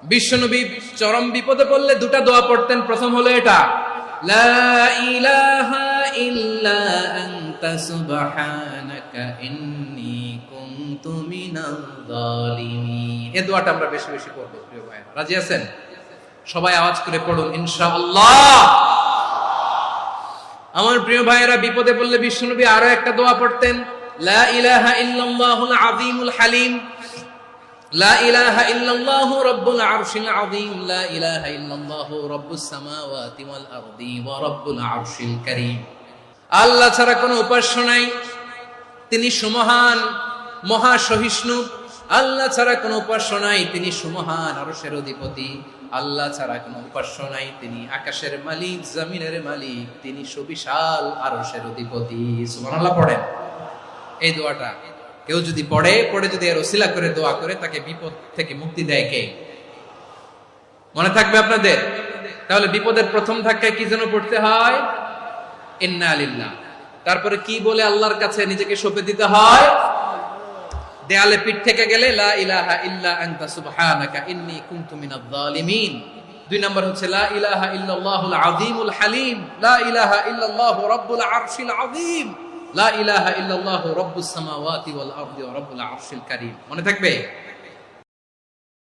বিশ্বনবী চরম বিপদে পড়লে দুটা দোয়া পড়তেন। প্রথম হলো এটা, লা ইলাহা ইল্লা আনতা সুবহানাকা ইন্নী কুনতু মিনাল জালিমিন। এই দোয়াটা আমরা বেশি বেশি পড়ব প্রিয় ভাইরা। রাজি আছেন? সবাই আওয়াজ করে পড়ুন ইনশাআল্লাহ। আমার প্রিয় ভাইয়েরা, বিপদে পড়লে বিশ্বনবী আরো একটা দোয়া পড়তেন, লা ইলাহা ইল্লাল্লাহুল আযীমুল হালিম, লা ইলাহা ইল্লাল্লাহু রাব্বুল আরশিল আযীম, লা ইলাহা ইল্লাল্লাহু রাব্বুস সামাওয়াতি ওয়াল আরদি ওয়া রাব্বুল আরশিল কারীম। আল্লাহ ছাড়া কোনো উপাস্য নাই, তিনি সুমহান, মহা সহিষ্ণু। আল্লাহ ছাড়া কোনো উপাস্য নাই, তিনি সুমহান, আরশের অধিপতি। আল্লাহ ছাড়া কোনো উপাস্য নাই, তিনি আকাশের মালিক, জমিনের মালিক, তিনি সুবিশাল আরশের অধিপতি। সুবহানাল্লাহ পড়েন। এই দোয়াটা কেউ যদি পড়ে যদি এর ওসিলা করে দোয়া করে, তাকে বিপদ থেকে মুক্তি দেয় কে? মনে থাকবে আপনাদের? তাহলে বিপদের প্রথম ধাক্কায় কি যেন পড়তে হয়? ইন্না লিল্লাহ। তারপরে কি বলে আল্লাহর কাছে নিজেকে সঁপে দিতে হয়? দেয়ালে পিঠ থেকে গেলে লা ইলাহা ইল্লা আনতা সুবহানাকা ইন্নী কুনতু মিনাজ জালিমিন। দুই নাম্বার হচ্ছে লা ইলাহা ইল্লাল্লাহুল আযীমুল হালিম, লা ইলাহা ইল্লাল্লাহু রাব্বুল আরশিল আযীম, লা ইলাহা ইল্লাল্লাহু রাব্বুস সামাওয়াতি ওয়াল আরদি ওয়া রাব্বুল আরশিল কারীম। মনে থাকবে?